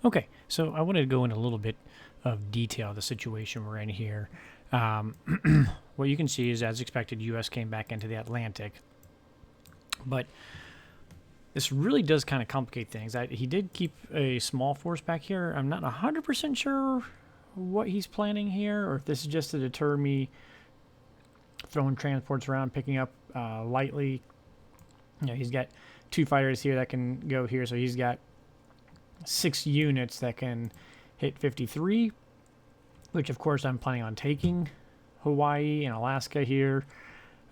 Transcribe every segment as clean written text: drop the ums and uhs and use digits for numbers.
Okay, so I wanted to go into a little bit of detail of the situation we're in here. Um, what you can see is, as expected, U.S. came back into the Atlantic, but this really does kind of complicate things. He did keep a small force back here. I'm not 100% sure what he's planning here, or if this is just to deter me throwing transports around, picking up lightly. You know, he's got 2 fighters here that can go here, so he's got 6 units that can hit 53, which of course I'm planning on taking Hawaii and Alaska here,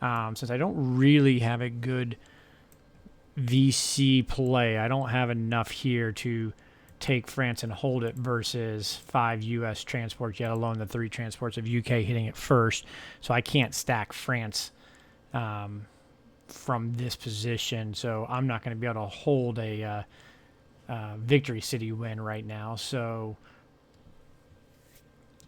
since I don't really have a good VC play. I don't have enough here to take France and hold it versus 5 U.S. transports, yet alone the 3 transports of UK hitting it first. So I can't stack France from this position, so I'm not going to be able to hold a Victory City win right now. So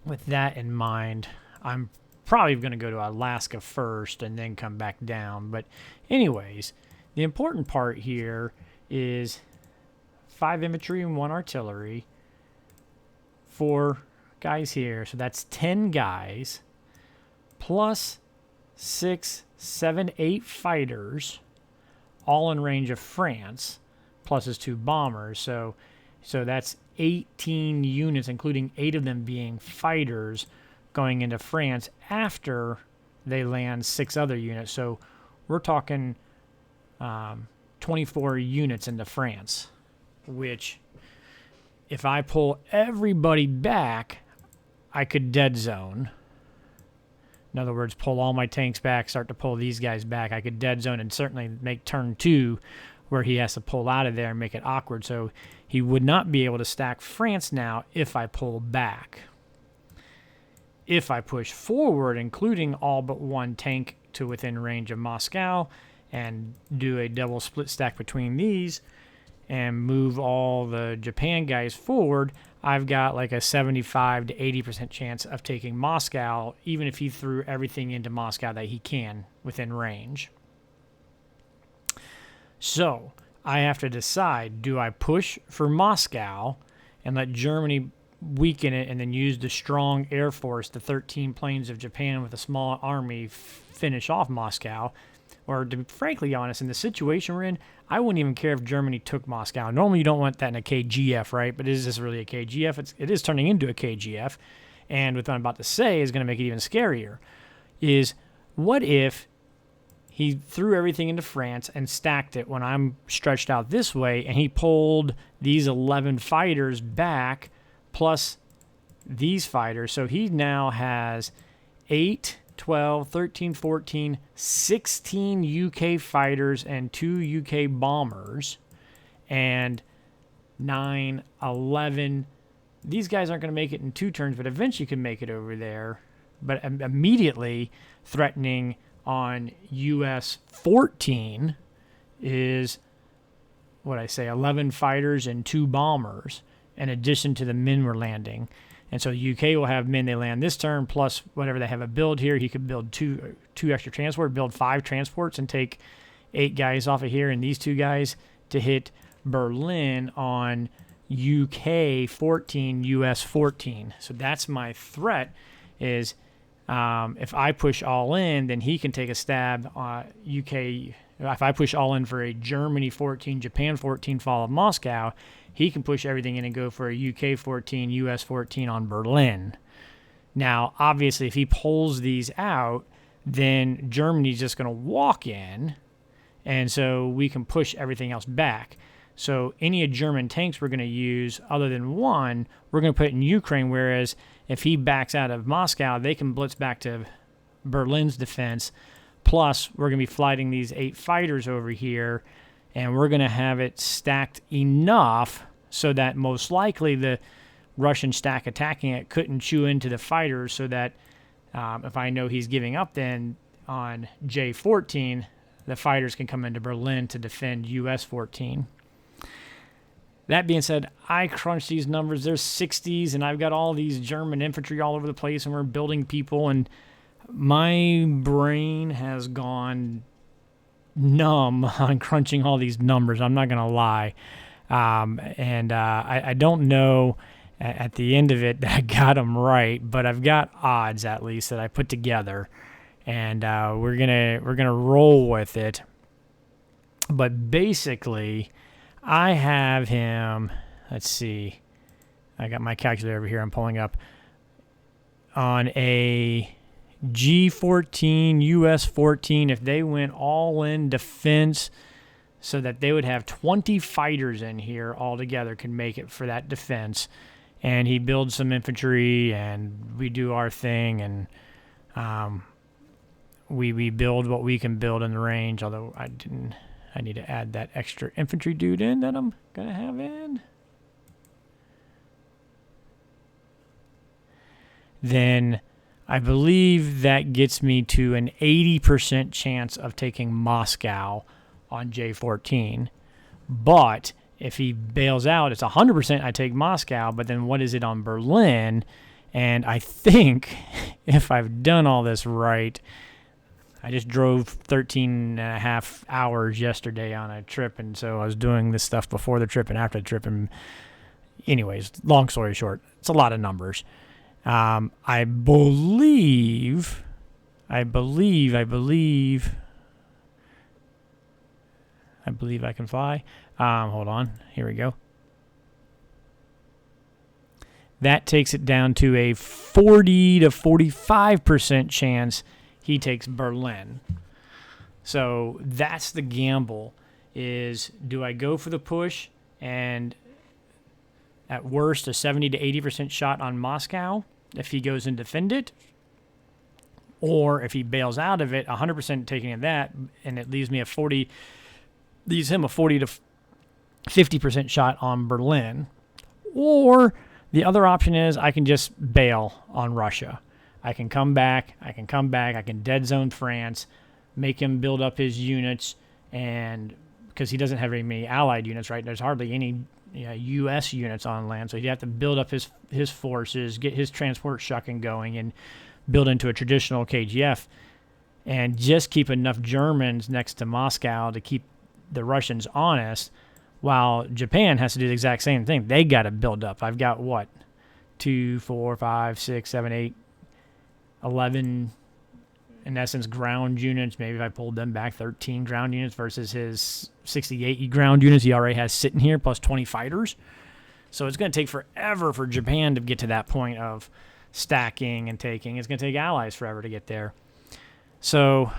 with that in mind, I'm probably going to go to Alaska first and then come back down. But anyways, the important part here is 5 infantry and 1 artillery, 4 guys here. So that's 10 guys plus 6, 7, 8 fighters, all in range of France, plus his 2 bombers. So that's 18 units, including 8 of them being fighters, going into France after they land 6 other units. So we're talking 24 units into France, which if I pull everybody back, I could dead zone. In other words, pull all my tanks back, start to pull these guys back. I could dead zone and certainly make turn 2 where he has to pull out of there and make it awkward. So he would not be able to stack France now if I pull back. If I push forward, including all but 1 tank to within range of Moscow, and do a double split stack between these and move all the Japan guys forward, I've got like a 75 to 80% chance of taking Moscow, even if he threw everything into Moscow that he can within range. So I have to decide, do I push for Moscow and let Germany weaken it and then use the strong air force, the 13 planes of Japan with a small army, finish off Moscow? Or to be frankly honest, in the situation we're in, I wouldn't even care if Germany took Moscow. Normally you don't want that in a KGF, right? But is this really a KGF? It is turning into a KGF. And what I'm about to say is going to make it even scarier. Is what if he threw everything into France and stacked it when I'm stretched out this way, and he pulled these 11 fighters back plus these fighters. So he now has 8, 12, 13, 14, 16 UK fighters and 2 UK bombers, and 9, 11. These guys aren't going to make it in 2 turns, but eventually can make it over there. But immediately threatening on US 14 is, 11 fighters and 2 bombers, in addition to the men we're landing. And so the UK will have men they land this turn, plus whatever they have a build here. He could build two extra transports, build 5 transports, and take 8 guys off of here, and these 2 guys to hit Berlin on UK 14, US 14. So that's my threat, is if I push all in, then he can take a stab on UK. If I push all in for a Germany 14, Japan 14 fall of Moscow, he can push everything in and go for a UK 14, US 14 on Berlin. Now, obviously, if he pulls these out, then Germany's just going to walk in, and so we can push everything else back. So any German tanks we're going to use, other than 1, we're going to put in Ukraine, whereas if he backs out of Moscow, they can blitz back to Berlin's defense. Plus, we're going to be flighting these 8 fighters over here, and we're going to have it stacked enough so that most likely the Russian stack attacking it couldn't chew into the fighters, so that if I know he's giving up, then on J14, the fighters can come into Berlin to defend US 14. That being said, I crunch these numbers. There's 60s, and I've got all these German infantry all over the place, and we're building people, and my brain has gone numb on crunching all these numbers. I'm not going to lie. I don't know at the end of it that I got them right, but I've got odds at least that I put together, and we're gonna roll with it. But basically, I have him. Let's see. I got my calculator over here. I'm pulling up on a G14, US 14. If they went all in defense, so that they would have 20 fighters in here altogether, could make it for that defense. And he builds some infantry, and we do our thing, and we build what we can build in the range. Although I need to add that extra infantry dude in that I'm gonna have in. Then I believe that gets me to an 80% chance of taking Moscow on J14. But if he bails out, it's 100% I take Moscow, but then what is it on Berlin? And I think, if I've done all this right, I just drove 13 and a half hours yesterday on a trip, and so I was doing this stuff before the trip and after the trip. And anyways, long story short, it's a lot of numbers. I believe I can fly. Hold on. Here we go. That takes it down to a 40 to 45% chance he takes Berlin. So that's the gamble, is do I go for the push and at worst a 70 to 80% shot on Moscow if he goes and defend it, or if he bails out of it, 100% taking of that, and it leaves him a 40 to 50% shot on Berlin. Or the other option is I can just bail on Russia. I can come back, I can dead zone France, make him build up his units, and because he doesn't have very many allied units, right? There's hardly any U.S. units on land, so he'd have to build up his forces, get his transport shucking going, and build into a traditional KGF, and just keep enough Germans next to Moscow to keep the Russians honest, while Japan has to do the exact same thing. They got to build up. I've got, 2, 4, 5, 6, 7, 8, 11, in essence, ground units. Maybe if I pulled them back, 13 ground units versus his 68 ground units he already has sitting here, plus 20 fighters. So it's going to take forever for Japan to get to that point of stacking and taking. It's going to take allies forever to get there. So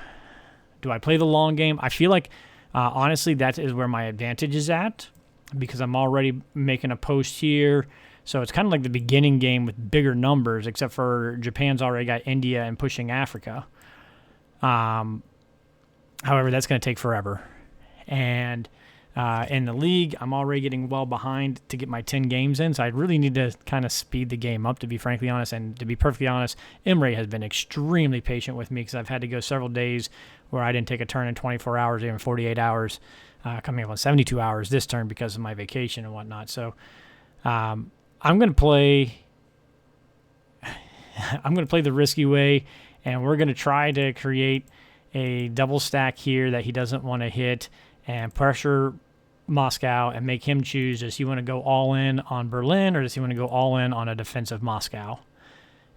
do I play the long game? I feel like, honestly, that is where my advantage is at, because I'm already making a post here. So it's kind of like the beginning game with bigger numbers, except for Japan's already got India and pushing Africa. However, that's going to take forever. And in the league, I'm already getting well behind to get my 10 games in, so I really need to kind of speed the game up, to be frankly honest. And to be perfectly honest, Mray has been extremely patient with me, because I've had to go several days where I didn't take a turn in 24 hours, even 48 hours, coming up on 72 hours this turn because of my vacation and whatnot. So I'm going to play the risky way, and we're going to try to create a double stack here that he doesn't want to hit and pressure Moscow and make him choose, does he want to go all in on Berlin or does he want to go all in on a defensive Moscow,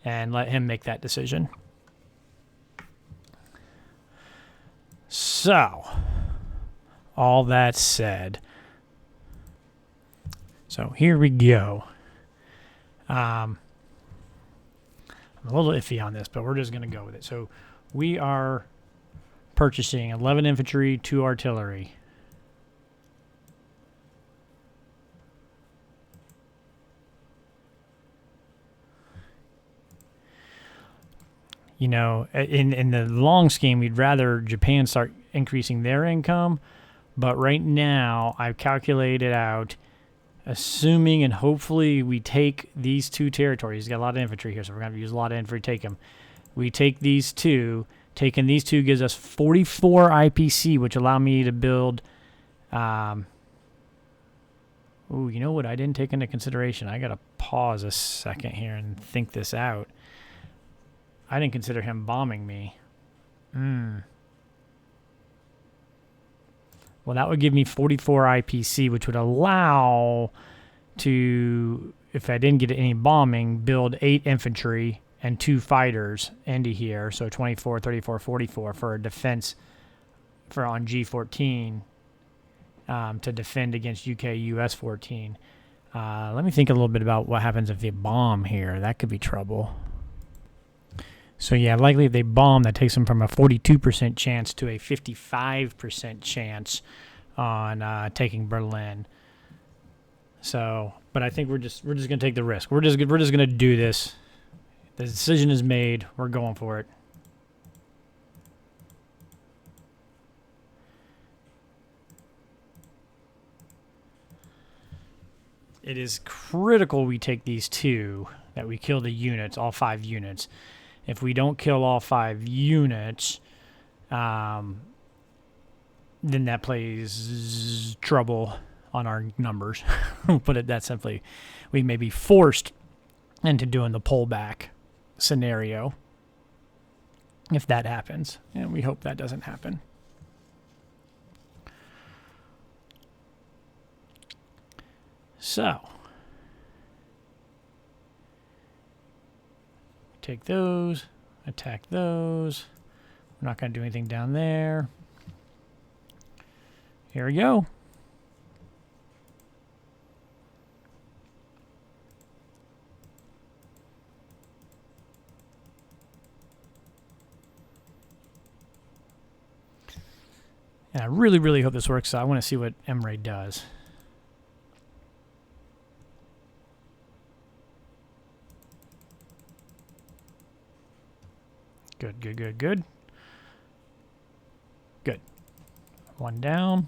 and let him make that decision. So, all that said, so here we go. I'm a little iffy on this, but we're just going to go with it. So we are purchasing 11 infantry, 2 artillery. You know, in the long scheme, we'd rather Japan start increasing their income. But right now, I've calculated out, assuming and hopefully we take these 2 territories. He's got a lot of infantry here, so we're going to use a lot of infantry to take them. We take these 2. Taking these 2 gives us 44 IPC, which allow me to build... you know what I didn't take into consideration? I got to pause a second here and think this out. I didn't consider him bombing me. Well, that would give me 44 IPC, which would allow to, if I didn't get any bombing, build 8 infantry and 2 fighters into here. So 24, 34, 44 for a defense for on G14 to defend against UK US 14. Let me think a little bit about what happens if they bomb here. That could be trouble. So yeah, likely if they bomb, that takes them from a 42% chance to a 55% chance on taking Berlin. So, but I think we're just gonna take the risk. We're just gonna do this. The decision is made. We're going for it. It is critical we take these 2, that we kill the units, all 5 units. If we don't kill all 5 units, then that plays trouble on our numbers. We'll put it that simply. We may be forced into doing the pullback scenario if that happens. And we hope that doesn't happen. So, take those, attack those. We're not going to do anything down there. Here we go. And I really, really hope this works. So I want to see what Mray does. Good, good, good, good. Good. 1 down.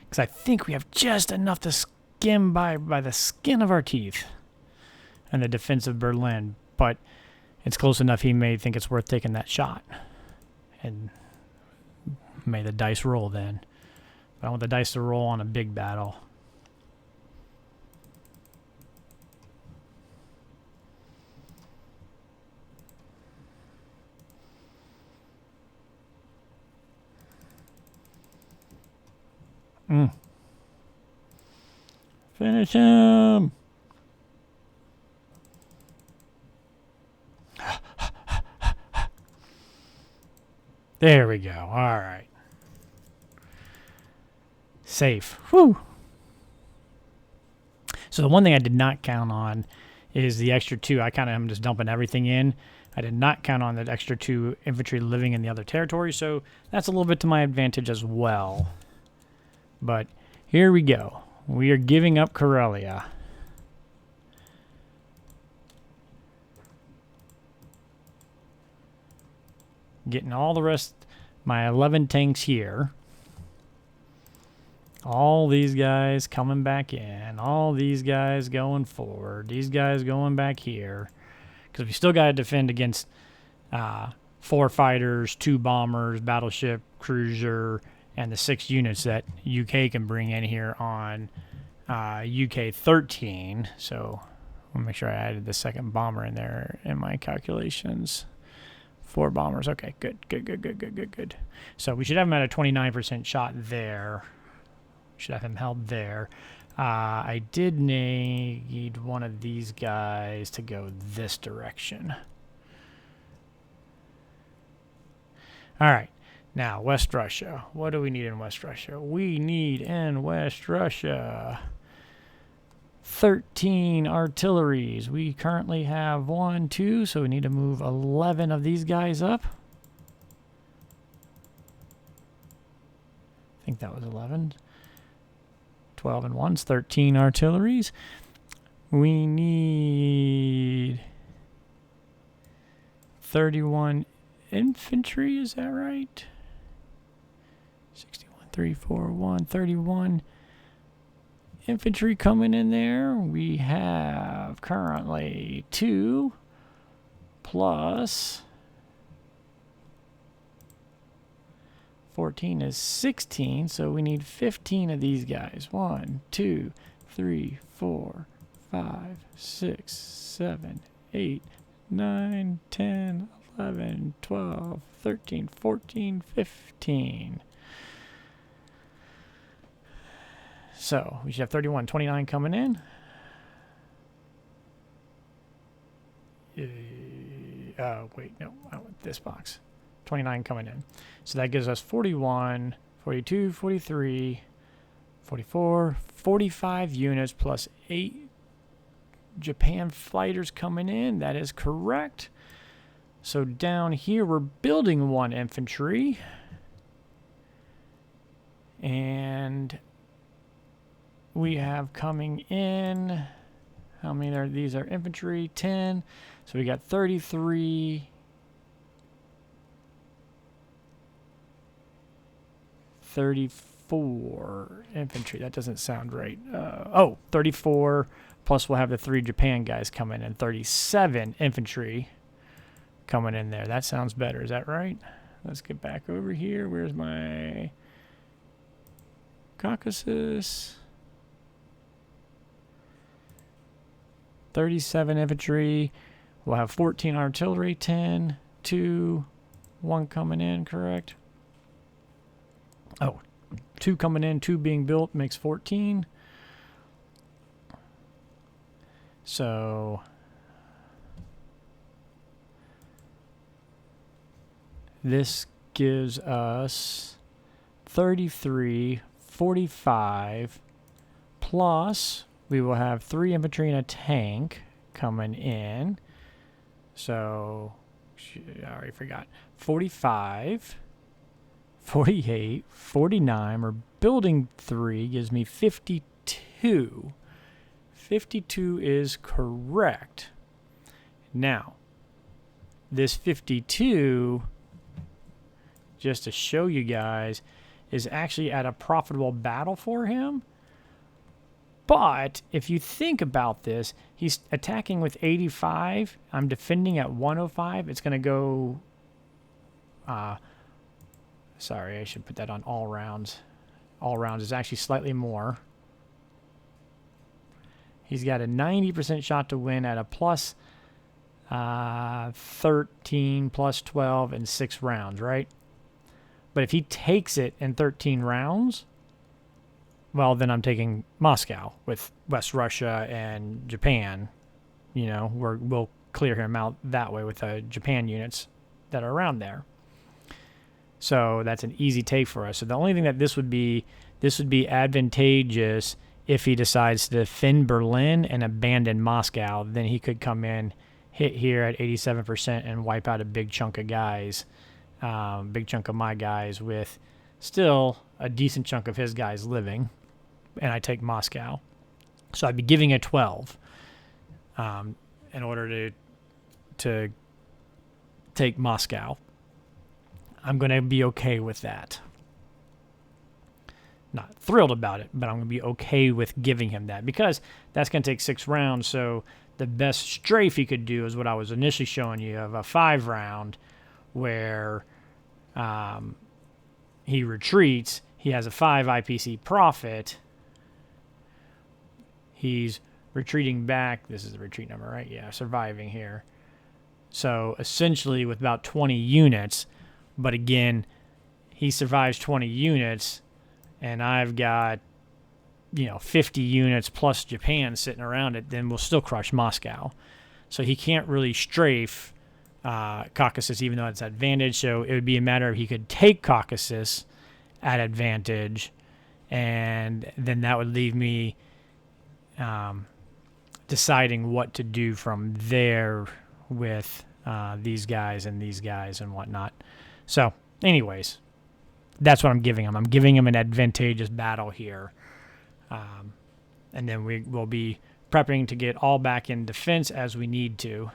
Because I think we have just enough to skim by the skin of our teeth and the defense of Berlin. But it's close enough he may think it's worth taking that shot. And may the dice roll then. But I want the dice to roll on a big battle. Finish him. There we go. All right. Safe. Whew. So the one thing I did not count on is the extra 2. I kind of am just dumping everything in. I did not count on that extra 2 infantry living in the other territory, so that's a little bit to my advantage as well. But here we go. We are giving up Karelia. Getting all the rest, my 11 tanks here. All these guys coming back in. All these guys going forward. These guys going back here. Because we still got to defend against 4 fighters, 2 bombers, battleship, cruiser, and the 6 units that UK can bring in here on UK 13. So I'll make sure I added the 2nd bomber in there in my calculations. 4 bombers. Okay, good. So we should have him at a 29% shot there. Should have him held there. I did need one of these guys to go this direction. All right. Now, West Russia. What do we need in West Russia? We need in West Russia 13 artilleries. We currently have 1, 2, so we need to move 11 of these guys up. I think that was 11. 12 and 1's 13 artilleries. We need 31 infantry, is that right? 61, 3, 4, 1, 31 infantry coming in there. We have currently 2 plus 14 is 16, so we need 15 of these guys. 1, 2, 3, 4, 5, 6, 7, 8, 9, 10, 11, 12, 13, 14, 15. So we should have 31, 29 coming in. Wait, no, I want this box. 29 coming in. So that gives us 41, 42, 43, 44, 45 units plus 8 Japan fighters coming in. That is correct. So down here, we're building 1 infantry. And we have coming in, how many are these? Are infantry? 10. So we got 33. 34 infantry. That doesn't sound right. 34 plus we'll have the 3 Japan guys coming in. 37 infantry coming in there. That sounds better. Is that right? Let's get back over here. Where's my Caucasus? 37 infantry. We'll have 14 artillery. 10, 2, 1 coming in, correct? Oh, 2 coming in, 2 being built makes 14. So this gives us 33, 45, plus we will have 3 infantry and a tank coming in. So, I already forgot. 45, 48, 49. We're building 3, gives me 52. 52 is correct. Now, this 52, just to show you guys, is actually at a profitable battle for him. But if you think about this, he's attacking with 85. I'm defending at 105. It's going to go... sorry, I should put that on all rounds. All rounds is actually slightly more. He's got a 90% shot to win at a plus 13, plus 12, and 6 rounds, right? But if he takes it in 13 rounds, well, then I'm taking Moscow with West Russia and Japan. You know, we'll clear him out that way with the Japan units that are around there. So that's an easy take for us. So the only thing that this would be advantageous if he decides to defend Berlin and abandon Moscow. Then he could come in, hit here at 87% and wipe out a big chunk of guys, big chunk of my guys with still a decent chunk of his guys living. And I take Moscow. So I'd be giving a 12 in order to take Moscow. I'm going to be okay with that. Not thrilled about it, but I'm going to be okay with giving him that because that's going to take 6 rounds. So the best strafe he could do is what I was initially showing you of a 5 round where he retreats. He has a 5 IPC profit. He's retreating back. This is the retreat number, right? Yeah, surviving here. So essentially with about 20 units, but again, he survives 20 units, and I've got, 50 units plus Japan sitting around it, then we'll still crush Moscow. So he can't really strafe Caucasus, even though it's advantage. So it would be a matter of he could take Caucasus at advantage, and then that would leave me deciding what to do from there with these guys and whatnot. So, anyways, that's what I'm giving him. I'm giving him an advantageous battle here. And then we will be prepping to get all back in defense as we need to.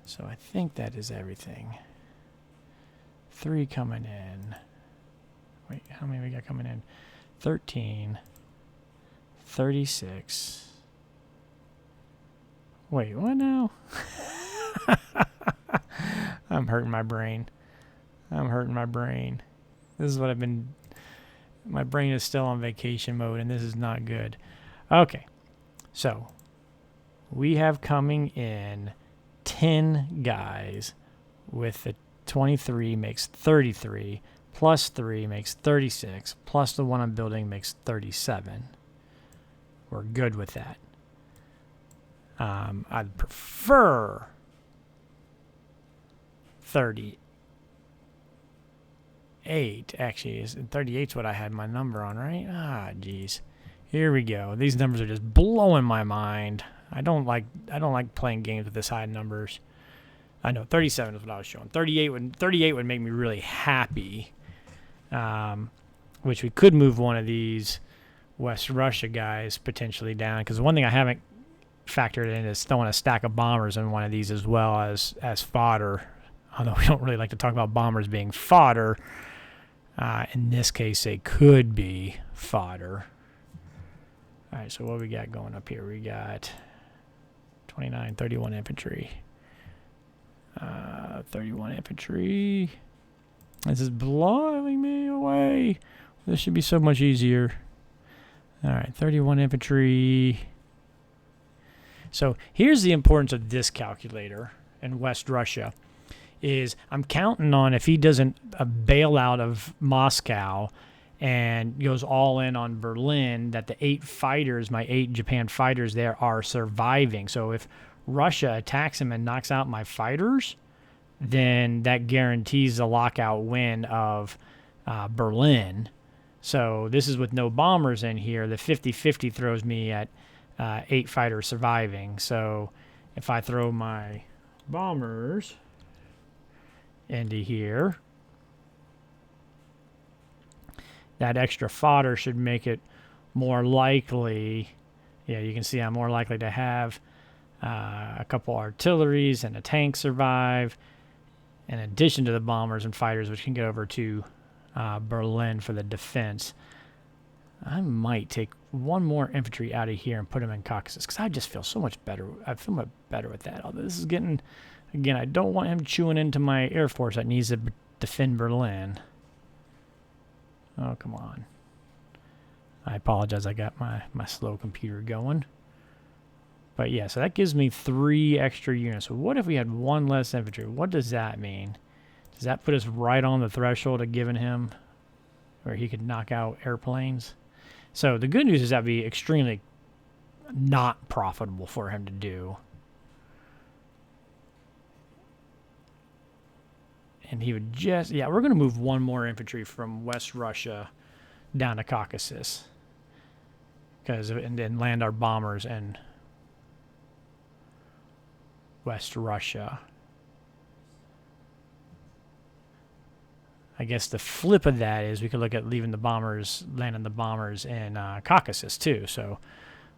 So I think that is everything. 3 coming in. Wait, how many we got coming in? 13. 36. Wait, what now? I'm hurting my brain. This is what I've been My brain is still on vacation mode, and this is not good. Okay, so we have coming in 10 guys with the 23 makes 33, plus 3 makes 36, plus the one I'm building makes 37. We're good with that. I'd prefer 38. Actually, 38's what I had my number on, right? Ah, geez. Here we go. These numbers are just blowing my mind. I don't like playing games with this high numbers. I know 37 is what I was showing. 38 would make me really happy. Which we could move one of these West Russia guys potentially down, because one thing I haven't factored in is throwing a stack of bombers in one of these as well as fodder. Although we don't really like to talk about bombers being fodder. In this case, they could be fodder. All right, so what we got going up here? We got 29, 31 infantry. 31 infantry. This is blowing me away. This should be so much easier. All right, 31 infantry. So here's the importance of this calculator in West Russia. Is I'm counting on, if he doesn't bail out of Moscow and goes all in on Berlin, that the 8 fighters, my 8 Japan fighters there, are surviving. So if Russia attacks him and knocks out my fighters, then that guarantees the lockout win of Berlin. So this is with no bombers in here. The 50-50 throws me at 8 fighters surviving. So if I throw my bombers into here, that extra fodder should make it more likely. Yeah, you can see I'm more likely to have a couple artilleries and a tank survive, in addition to the bombers and fighters, which can get over to Berlin for the defense. I might take one more infantry out of here and put them in Caucasus, because I just feel so much better. I feel much better with that. Although this is getting, again, I don't want him chewing into my Air Force that needs to defend Berlin. Oh, come on. I apologize. I got my slow computer going. But yeah, so that gives me 3 extra units. So what if we had 1 less infantry? What does that mean? Does that put us right on the threshold of giving him where he could knock out airplanes? So the good news is that would be extremely not profitable for him to do. And he would just, yeah, we're going to move 1 more infantry from West Russia down to Caucasus. And then land our bombers in West Russia. I guess the flip of that is we could look at landing the bombers in Caucasus too. So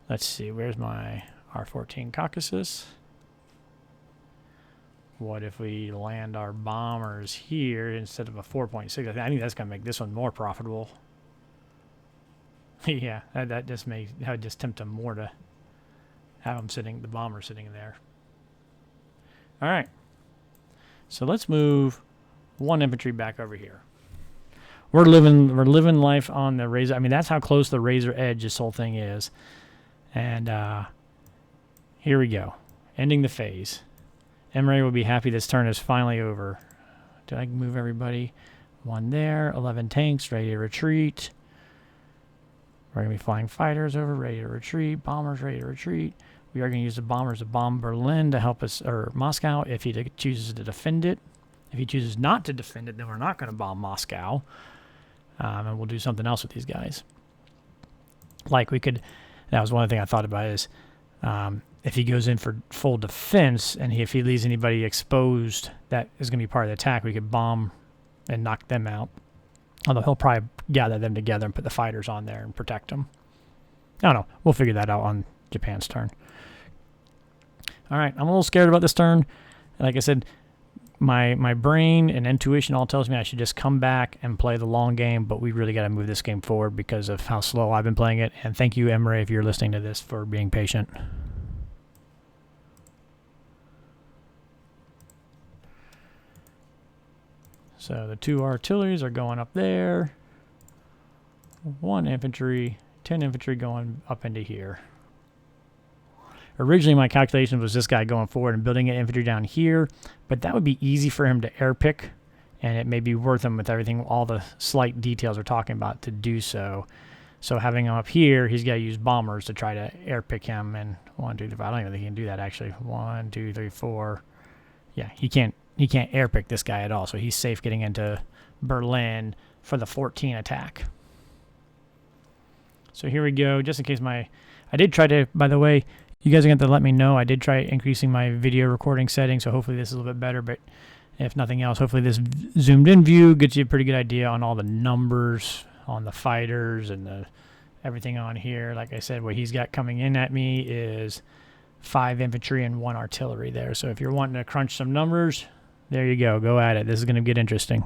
let's see, where's my R-14 Caucasus? What if we land our bombers here instead of a 4.6? I think that's going to make this one more profitable. Yeah, that just tempt them more to have the bombers sitting there. All right. So let's move 1 infantry back over here. We're living life on the razor. I mean, that's how close the razor edge this whole thing is. And here we go. Ending the phase. Mray will be happy this turn is finally over. Did I move everybody? 1 there. 11 tanks ready to retreat. We're going to be flying fighters over, ready to retreat. Bombers ready to retreat. We are going to use the bombers to bomb Berlin to help us, or Moscow, if he chooses to defend it. If he chooses not to defend it, then we're not going to bomb Moscow. And we'll do something else with these guys. Like we could, that was one thing I thought about is, if he goes in for full defense and if he leaves anybody exposed that is going to be part of the attack, we could bomb and knock them out. Although he'll probably gather them together and put the fighters on there and protect them. I don't know. We'll figure that out on Japan's turn. All right. I'm a little scared about this turn. Like I said, my brain and intuition all tells me I should just come back and play the long game, but we really got to move this game forward because of how slow I've been playing it. And thank you, Mray, if you're listening to this, for being patient. So the 2 artilleries are going up there. 1 infantry, 10 infantry going up into here. Originally, my calculation was this guy going forward and building an infantry down here, but that would be easy for him to air pick, and it may be worth him with everything, all the slight details we're talking about to do so. So having him up here, he's got to use bombers to try to air pick him. And 1, 2, 3, 4. I don't even think he can do that actually. 1, 2, 3, 4. Yeah, he can't air pick this guy at all. So he's safe getting into Berlin for the 14 attack. So here we go. Just in case I did try to, by the way, you guys are going to let me know. I did try increasing my video recording settings, so hopefully this is a little bit better. But if nothing else, hopefully this zoomed in view gets you a pretty good idea on all the numbers on the fighters and everything on here. Like I said, what he's got coming in at me is 5 infantry and 1 artillery there. So if you're wanting to crunch some numbers, there you go. Go at it. This is going to get interesting.